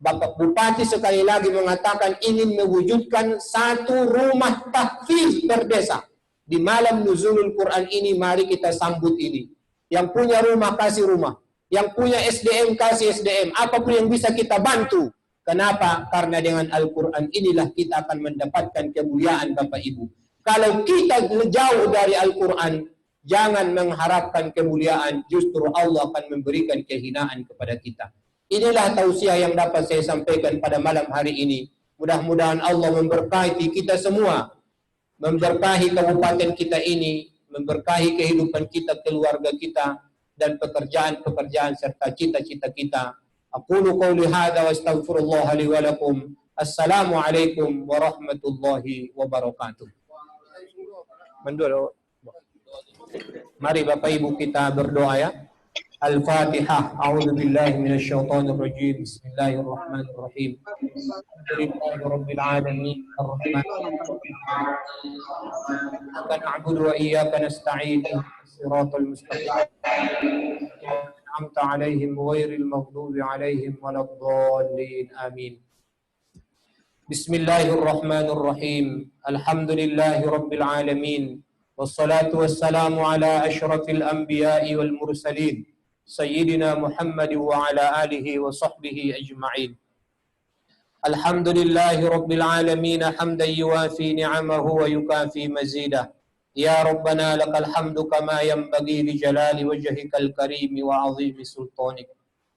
Bapak Bupati sekali lagi mengatakan ingin mewujudkan satu rumah tahfiz per desa. Di malam nuzulul Quran ini, mari kita sambut ini. Yang punya rumah, kasih rumah. Yang punya SDM, kasih SDM. Apapun yang bisa kita bantu. Kenapa? Karena dengan Al-Quran inilah kita akan mendapatkan kemuliaan Bapak Ibu. Kalau kita jauh dari Al-Quran, jangan mengharapkan kemuliaan. Justru Allah akan memberikan kehinaan kepada kita. Inilah tausiah yang dapat saya sampaikan pada malam hari ini. Mudah-mudahan Allah memberkahi kita semua. Memberkahi kabupaten kita ini. Memberkahi kehidupan kita, keluarga kita. Dan pekerjaan-pekerjaan serta cita-cita kita. Aqulu qawli hadha wa astaghfirullah li wa lakum. Assalamualaikum warahmatullahi wabarakatuh. Mari Bapak Ibu kita berdoa ya. Al-Fatihah. A'udzu billahi minasyaitonir rajim. Bismillahirrahmanirrahim. Alhamdulillahirabbil alamin. Arrahmanirrahim. Iyyaka na'budu wa iyyaka nasta'in. Shiratal mustaqim. An'amta 'alaihim ghairil maghdubi 'alaihim waladdallin. Amin. Bismillahirrahmanirrahim. Alhamdulillahirabbil alamin. Wassalatu wassalamu ala asyrafil anbiya'i wal mursalin. Sayyidina Muhammad wa ala alihi wa sahbihi ajma'in. Alhamdulillahi Rabbil Alamin hamdan yuwafi ni'amahu wa yukafi mazidah. Ya Rabbana lakal hamdu kama yanbaghi li jalali wajhikal karimi wa azimi sultanik.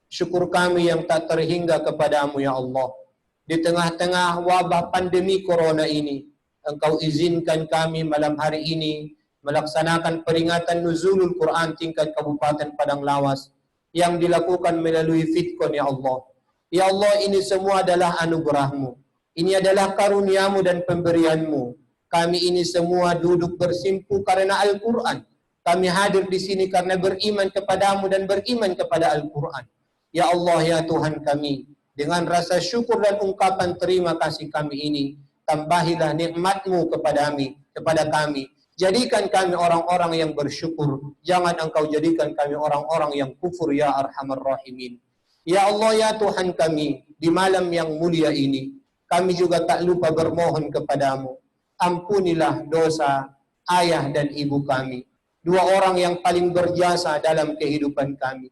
Syukur kami yang tak terhingga kepadamu ya Allah. Di tengah-tengah wabah pandemi corona ini, Engkau izinkan kami malam hari ini melaksanakan peringatan nuzulul Quran tingkat Kabupaten Padang Lawas yang dilakukan melalui Fitcon ya Allah. Ya Allah, ini semua adalah anugerah-Mu. Ini adalah karuniamu dan pemberian-Mu. Kami ini semua duduk bersimpu karena Al-Quran. Kami hadir di sini karena beriman kepadamu dan beriman kepada Al-Quran. Ya Allah, ya Tuhan kami, dengan rasa syukur dan ungkapan terima kasih kami ini, tambahilah nikmat-Mu kepada kami. Jadikan kami orang-orang yang bersyukur. Jangan Engkau jadikan kami orang-orang yang kufur ya Arhamar Rahimin. Ya Allah, ya Tuhan kami, di malam yang mulia ini, kami juga tak lupa bermohon kepadamu. Ampunilah dosa ayah dan ibu kami. Dua orang yang paling berjasa dalam kehidupan kami.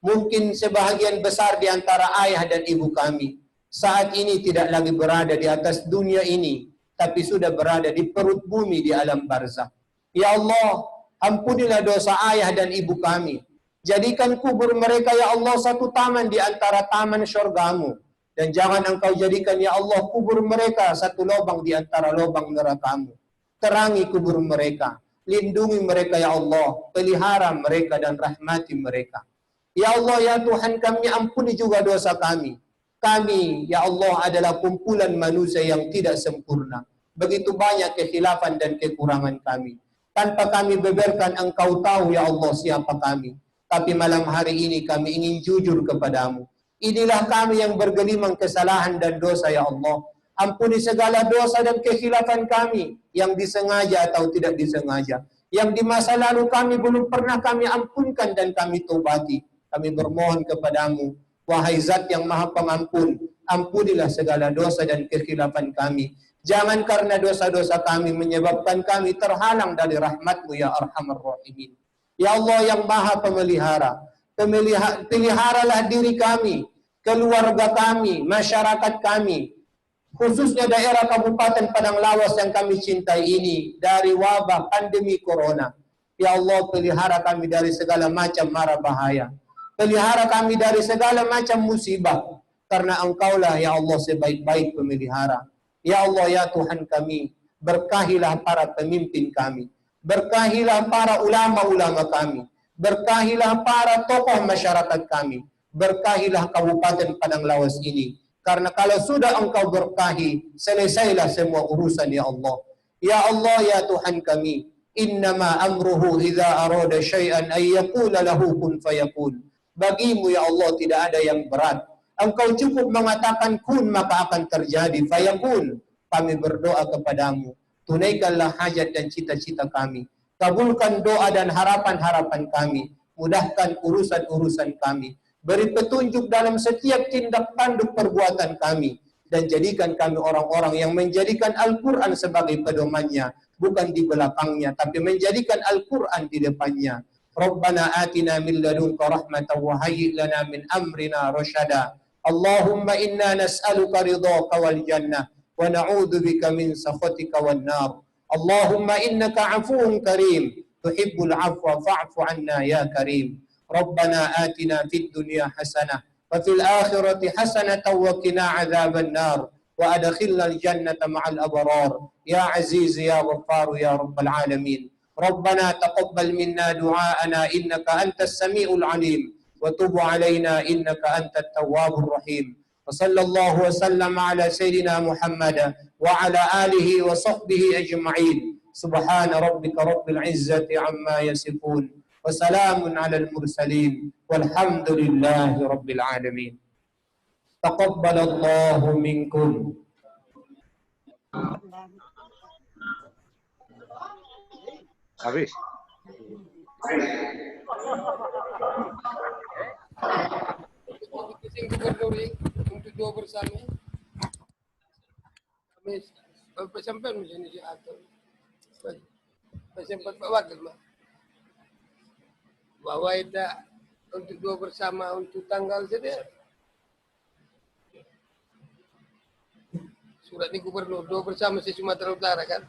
Mungkin sebahagian besar di antara ayah dan ibu kami saat ini tidak lagi berada di atas dunia ini, tapi sudah berada di perut bumi di alam barzakh. Ya Allah, ampunilah dosa ayah dan ibu kami. Jadikan kubur mereka ya Allah satu taman di antara taman syurga-Mu. Dan jangan Engkau jadikan ya Allah kubur mereka satu lubang di antara lubang neraka-Mu. Terangi kubur mereka. Lindungi mereka ya Allah. Pelihara mereka dan rahmati mereka. Ya Allah, ya Tuhan kami, ampuni juga dosa kami. Kami ya Allah adalah kumpulan manusia yang tidak sempurna. Begitu banyak kekhilafan dan kekurangan kami. Tanpa kami beberkan, Engkau tahu ya Allah siapa kami. Tapi malam hari ini kami ingin jujur kepadamu. Inilah kami yang bergelimang kesalahan dan dosa ya Allah. Ampuni segala dosa dan kekhilafan kami yang disengaja atau tidak disengaja. Yang di masa lalu kami belum pernah kami ampunkan dan kami taubati. Kami bermohon kepadamu, wahai Zat yang Maha Pengampun, ampunilah segala dosa dan kekhilafan kami. Jangan karena dosa-dosa kami menyebabkan kami terhalang dari rahmat-Mu ya Arhamar Rahimin. Ya Allah yang Maha Pemelihara, peliharalah diri kami, keluarga kami, masyarakat kami, khususnya daerah Kabupaten Padang Lawas yang kami cintai ini dari wabah pandemi corona. Ya Allah, pelihara kami dari segala macam mara bahaya. Pelihara kami dari segala macam musibah, karena Engkaulah ya Allah sebaik-baik pemelihara. Ya Allah, ya Tuhan kami, berkahilah para pemimpin kami. Berkahilah para ulama-ulama kami. Berkahilah para tokoh masyarakat kami. Berkahilah Kabupaten Padang Lawas ini. Karena kalau sudah Engkau berkahi, selesailah semua urusan ya Allah. Ya Allah, ya Tuhan kami, innama amruhu idza arada syai'an ay yaqula lahu kun fayakun. Bagimu ya Allah tidak ada yang berat. Engkau cukup mengatakan kun maka akan terjadi, fayakun. Kami berdoa kepadamu. Tunaikanlah hajat dan cita-cita kami. Kabulkan doa dan harapan-harapan kami. Mudahkan urusan-urusan kami. Beri petunjuk dalam setiap tindak tanduk perbuatan kami. Dan jadikan kami orang-orang yang menjadikan Al-Quran sebagai pedomannya. Bukan di belakangnya, tapi menjadikan Al-Quran di depannya. Rabbana atina min ladunka rahmatan wa hayyi' lana min amrina rasyada. Allahumma inna nas'aluka ridhaka wal jannah. Wa na'udzu bika min sakhatika wan nar. Allahumma innaka 'afuwun karim, tuhibbul 'afwa fa'fu 'anna ya karim. Rabbana atina fid dunya hasanah wa fil akhirati hasanatan wa qina 'adzaban nar wa adkhilnal jannata ma'al abrar ya aziz ya ghaffar ya rabbal alamin. Rabbana taqabbal minna du'aana innaka antas samiul 'alim wa tub 'alaina innaka antat tawwabur rahim. وصلى الله وسلم على سيدنا محمد وعلى آله وصحبه أجمعين. سبحان ربك رب العزة عما يصفون وسلام على المرسلين والحمد لله رب العالمين. تقبل الله منكم. Habis. Untuk dua bersama kami sampai macam ni atur sempat Pak Wakil mah bahwa itu untuk dua bersama untuk tanggal saja surat ini gubernur, dua bersama si Sumatera Utara kan.